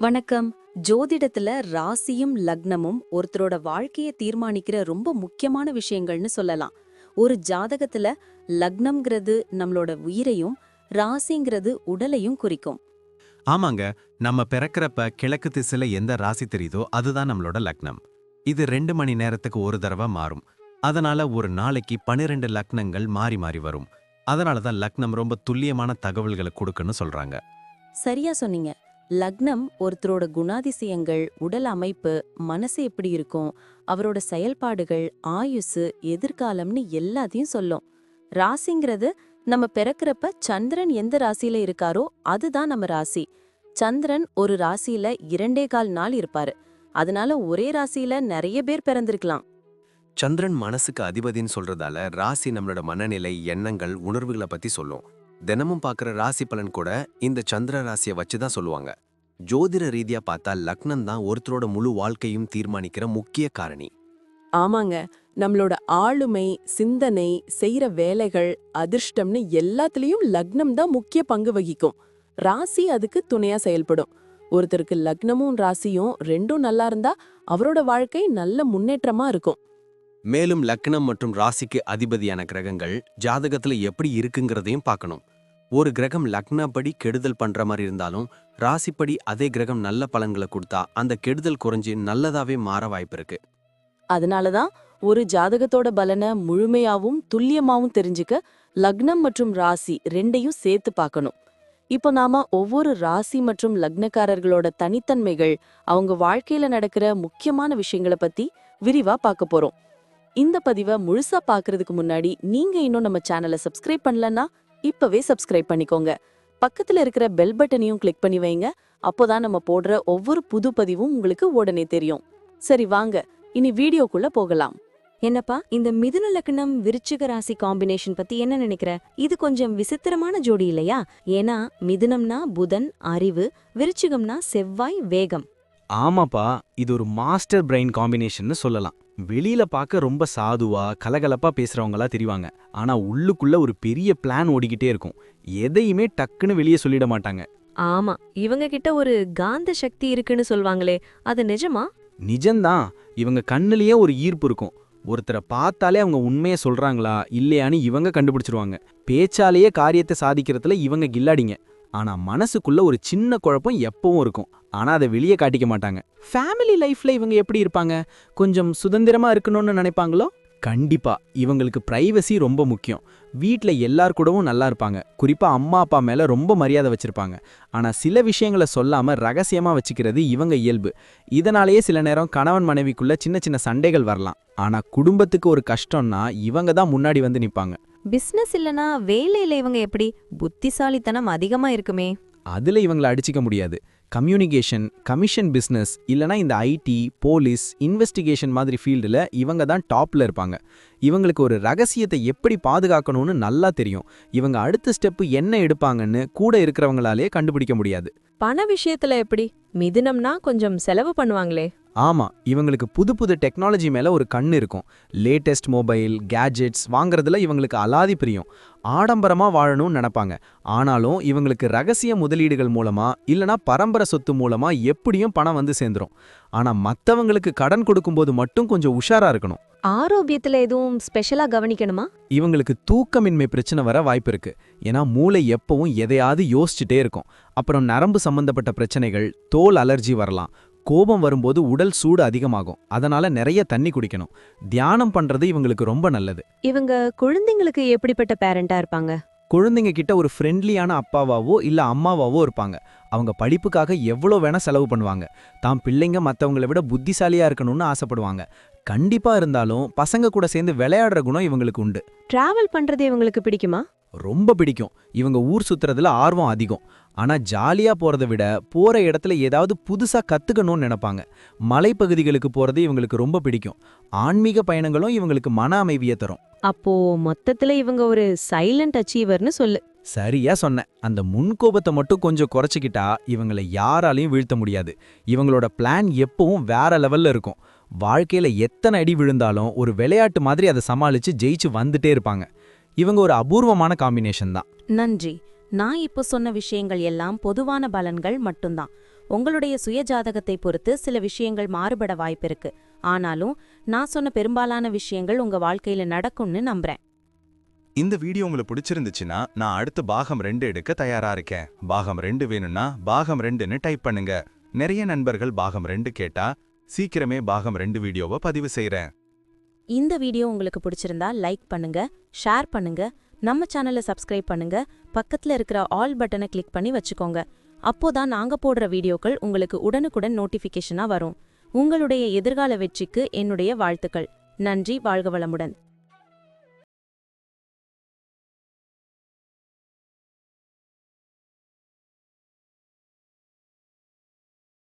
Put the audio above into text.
வணக்கம். ஜோதிடத்துல ராசியும் லக்னமும் ஒருத்தரோட வாழ்க்கைய தீர்மானிக்கிற ரொம்ப முக்கியமான விஷயங்கள்னு சொல்லலாம். ஒரு ஜாதகத்துல லக்னம்ங்கிறது நம்மளோட உயிரையும், ராசிங்கிறது உடலையும் குறிக்கும். ஆமாங்க. நம்ம பிறக்கறப்ப கிழக்கு திசையில எந்த ராசி தெரியுதோ அதுதான் நம்மளோட லக்னம். இது 2 மணி நேரத்துக்கு ஒரு தடவை மாறும். அதனால ஒரு நாளைக்கு 12 லக்னங்கள் மாறி மாறி வரும். அதனால தான் லக்னம் ரொம்ப துல்லியமான தகவல்களை கொடுக்குன்னு சொல்றாங்க. சரியா சொன்னீங்க. லக்னம் ஒருத்தரோட குணாதிசயங்கள், உடல் அமைப்பு, மனசு எப்படி இருக்கும், அவரோட செயல்பாடுகள், ஆயுசு, எதிர்காலம்னு எல்லாத்தையும் சொல்லும். ராசிங்கிறது நம்ம பிறக்கறப்ப சந்திரன் எந்த ராசியில இருக்காரோ அதுதான் நம்ம ராசி. சந்திரன் ஒரு ராசியில 2.25 நாள் இருப்பாரு. அதனால ஒரே ராசியில நிறைய பேர் பிறந்திருக்கலாம். சந்திரன் மனசுக்கு அதிபதின்னு சொல்றதால ராசி நம்மளோட மனநிலை, எண்ணங்கள், உணர்வுகளை பத்தி சொல்லும். தினமும் பார்க்குற ராசி பலன் கூட இந்த சந்திர ராசியை வச்சு தான் சொல்லுவாங்க. ஜோதிட ரீதியா பார்த்தா லக்னம் தான் ஒருத்தரோட முழு வாழ்க்கையும் தீர்மானிக்கிற முக்கிய காரணி. ஆமாங்க. நம்மளோட ஆளுமை, சிந்தனை, செய்யற வேலைகள், அதிர்ஷ்டம்னு எல்லாத்துலயும் லக்னம் தான் முக்கிய பங்கு வகிக்கும். ராசி அதுக்கு துணையா செயல்படும். ஒருத்தருக்கு லக்னமும் ராசியும் ரெண்டும் நல்லா இருந்தா அவரோட வாழ்க்கை நல்ல முன்னேற்றமா இருக்கும். மேலும் லக்னம் மற்றும் ராசிக்கு அதிபதியான கிரகங்கள் ஜாதகத்துல எப்படி இருக்குங்கிறதையும் பார்க்கணும். ஒரு கிரகம் லக்னப்படி கெடுதல் பண்ற மாதிரி இருந்தாலும் ராசிப்படி அதே கிரகம் நல்ல பலன்களை கொடுத்தா அந்த கெடுதல் குறைஞ்சு நல்லதாவே மாற வாய்ப்பு இருக்கு. அதனாலதான் ஒரு ஜாதகத்தோட பலனை முழுமையாவும் துல்லியமாவும் தெரிஞ்சுக்க லக்னம் மற்றும் ராசி ரெண்டையும் சேர்த்து பார்க்கணும். இப்போ நாம ஒவ்வொரு ராசி மற்றும் லக்னக்காரர்களோட தனித்தன்மைகள், அவங்க வாழ்க்கையில நடக்கிற முக்கியமான விஷயங்களை பத்தி விரிவா பார்க்க போறோம். இந்த பதிவை முழுசா பார்க்கறதுக்கு முன்னாடி நீங்க இன்னும் நம்ம சேனலை சப்ஸ்கிரைப் பண்ணலன்னா இப்பவே சப்ஸ்கிரைப் பண்ணிக்கோங்க. பக்கத்துல இருக்கிற பெல் பட்டனையும் கிளிக் பண்ணி வைங்க. அப்போதான் நம்ம போடுற ஒவ்வொரு புது பதிவும் உங்களுக்கு உடனே தெரியும். சரி வாங்க, இனி வீடியோக்குள்ள போகலாம். என்னப்பா, இந்த மிதுன லக்னம் விருச்சிக ராசி காம்பினேஷன் பத்தி என்ன நினைக்கிற? இது கொஞ்சம் விசித்திரமான ஜோடி இல்லையா? ஏன்னா மிதுனம்னா புதன், அறிவு, விருச்சிகம்னா செவ்வாய், வேகம். ஆமாப்பா, இது ஒரு மாஸ்டர் பிரெயின் காம்பினேஷன்னு சொல்லலாம். வெளியில பார்க்க ரொம்ப சாதுவா கலகலப்பா பேசுறவங்களா தெரிவாங்க. ஆனா உள்ளுக்குள்ள ஒரு பெரிய பிளான் ஓடிக்கிட்டே இருக்கும். எதையுமே டக்குன்னு வெளியே சொல்லிட மாட்டாங்க. ஆமா, இவங்க கிட்ட ஒரு காந்த சக்தி இருக்குன்னு சொல்வாங்களே, அது நிஜமா? நிஜம்தான். இவங்க கண்ணுலயே ஒரு ஈர்ப்பு இருக்கும். ஒருத்தரை பார்த்தாலே அவங்க உண்மையை சொல்றாங்களா இல்லையான்னு இவங்க கண்டுபிடிச்சிருவாங்க. பேச்சாலேயே காரியத்தை சாதிக்கிறதுல இவங்க கில்லாடிங்க. ஆனா மனசுக்குள்ள ஒரு சின்ன குழப்பம் எப்பவும் இருக்கும். ஆனா அதை வெளியே காட்டிக்க மாட்டாங்க. ஃபேமிலி லைஃப்ல இவங்க எப்படி இருப்பாங்க? கொஞ்சம் சுதந்திரமா இருக்கணும்னு நினைப்பாங்களோ? கண்டிப்பா. இவங்களுக்கு பிரைவசி ரொம்ப முக்கியம். வீட்ல எல்லார் கூடவும் நல்லா இருப்பாங்க. குறிப்பா அம்மா அப்பா மேல ரொம்ப மரியாதை வச்சிருப்பாங்க. ஆனா சில விஷயங்களை சொல்லாம ரகசியமா வச்சுக்கிறது இவங்க இயல்பு. இதனாலேயே சில நேரம் கணவன் மனைவிக்குள்ள சின்ன சின்ன சண்டைகள் வரலாம். ஆனா குடும்பத்துக்கு ஒரு கஷ்டம்னா இவங்க தான் முன்னாடி வந்து நிப்பாங்க. பிசினஸ் இல்லனா வேலையில இவங்க எப்படி? புத்திசாலித்தனம் அதிகமா இருக்குமே. அதுல இவங்களை அடிச்சிக்க முடியாது. கம்யூனிகேஷன், கமிஷன் பிஸ்னஸ் இல்லனா இந்த ஐடி, போலீஸ், இன்வெஸ்டிகேஷன் மாதிரி ஃபீல்டில் இவங்க தான் டாப்ல இருப்பாங்க. இவங்களுக்கு ஒரு ரகசியத்தை எப்படி பாதுகாக்கணும்னு நல்லா தெரியும். இவங்க அடுத்த ஸ்டெப்பு என்ன எடுப்பாங்கன்னு கூட இருக்கிறவங்களாலே கண்டுபிடிக்க முடியாது. பண விஷயத்துல எப்படி? மிதுனம்னா கொஞ்சம் செலவு பண்ணுவாங்களே. ஆமா, இவங்களுக்கு புது புது டெக்னாலஜி மேல ஒரு கண்ணு இருக்கும். லேட்டஸ்ட் மொபைல், கேஜெட்ஸ் வாங்குறதுல இவங்களுக்கு அலாதி பிரியம். ஆடம்பரமா வாழணும்னு நினைப்பாங்க. ஆனாலும் இவங்களுக்கு ரகசிய முதலீடுகள் மூலமா இல்லனா பரம்பரை சொத்து மூலமா எப்படியும் பணம் வந்து சேர்ந்துரும். ஆனா மத்தவங்களுக்கு கடன் கொடுக்கும்போது மட்டும் கொஞ்சம் உஷாரா இருக்கணும். ஆரோக்கியத்துல எதுவும் ஸ்பெஷலா கவனிக்கணுமா? இவங்களுக்கு தூக்கமின்மை பிரச்சனை வர வாய்ப்பு இருக்கு. ஏன்னா மூளை எப்பவும் எதையாவது யோசிச்சுட்டே இருக்கும். அப்புறம் நரம்பு சம்பந்தப்பட்ட பிரச்சனைகள், தோல் அலர்ஜி வரலாம். கோபம் வரும்போது உடல் சூடு அதிகமாகும். அதனால நிறைய தண்ணி குடிக்கணும். தியானம் பண்றது இவங்களுக்கு ரொம்ப நல்லது. இவங்க குழந்தைங்களுக்கு எப்படிப்பட்ட பேரண்டா இருப்பாங்க? குழந்தைங்க கிட்ட ஒரு ஃப்ரெண்ட்லியான அப்பாவாவோ இல்ல அம்மாவாவோ இருப்பாங்க. அவங்க படிப்புக்காக எவ்வளோ வேணா செலவு பண்ணுவாங்க. தாம் பிள்ளைங்க மற்றவங்களை விட புத்திசாலியா இருக்கணும்னு ஆசைப்படுவாங்க. கண்டிப்பா இருந்தாலும் பசங்க கூட சேர்ந்து விளையாடுற குணம் இவங்களுக்கு உண்டு. டிராவல் பண்றது இவங்களுக்கு பிடிக்குமா? ரொம்ப பிடிக்கும். இவங்க ஊர் சுத்துறதுல ஆர்வம் அதிகம். ஆனா ஜாலியா போறதை விட போற இடத்துல ஏதாவது புதுசா கத்துக்கணும்னு நினைப்பாங்க. மலைப்பகுதிகளுக்கு போறது இவங்களுக்கு ரொம்ப பிடிக்கும். ஆன்மீக பயணங்களும் இவங்களுக்கு மன அமைதியை தரும். அப்போ மொத்தத்துல இவங்க ஒரு சைலண்ட் அச்சீவர்னு சொல்லு. சரியா சொன்ன. அந்த முன்கோபத்தை மட்டும் கொஞ்சம் குறைச்சிக்கிட்டா இவங்களை யாராலையும் வீழ்த்த முடியாது. இவங்களோட பிளான் எப்பவும் வேற லெவல்ல இருக்கும். வாழ்க்கையில எத்தனை அடி விழுந்தாலும் ஒரு விளையாட்டு மாதிரி அதை சமாளிச்சு ஜெயிச்சு வந்துட்டே இருப்பாங்க. இவங்க ஒரு அபூர்வமான காம்பினேஷன் தான். நன்றி. நான் இப்போ சொன்ன விஷயங்கள் எல்லாம் பொதுவான பலன்கள் மட்டும்தான். உங்களுடைய சுய ஜாதகத்தை பொறுத்து சில விஷயங்கள் மாறுபட வாய்ப்பிருக்கு. ஆனாலும் நான் சொன்ன பெரும்பாலான விஷயங்கள் உங்க வாழ்க்கையில நடக்கும்னு நம்புறேன். இந்த வீடியோ உங்களுக்கு பிடிச்சிருந்துச்சுன்னா நான் அடுத்து பாகம் 2 எடுக்க தயாரா இருக்கேன். பாகம் 2 வேணும்னா பாகம் 2ன்னு டைப் பண்ணுங்க. நிறைய நண்பர்கள் பாகம் 2 கேட்டா சீக்கிரமே பாகம் 2 வீடியோவை பதிவு செய்றேன். இந்த வீடியோ உங்களுக்கு பிடிச்சிருந்தா லைக் பண்ணுங்க, ஷேர் பண்ணுங்க, நம்ம சேனலை சப்ஸ்கிரைப் பண்ணுங்க, பக்கத்துல இருக்கிற ஆல் பட்டனை கிளிக் பண்ணி வச்சுக்கோங்க. அப்போதான் நாங்க போடுற வீடியோக்கள் உங்களுக்கு உடனுக்குடன் நோட்டிஃபிகேஷனா வரும். உங்களுடைய எதிர்கால வெற்றிக்கு என்னுடைய வாழ்த்துக்கள். நன்றி. வாழ்க வளமுடன்.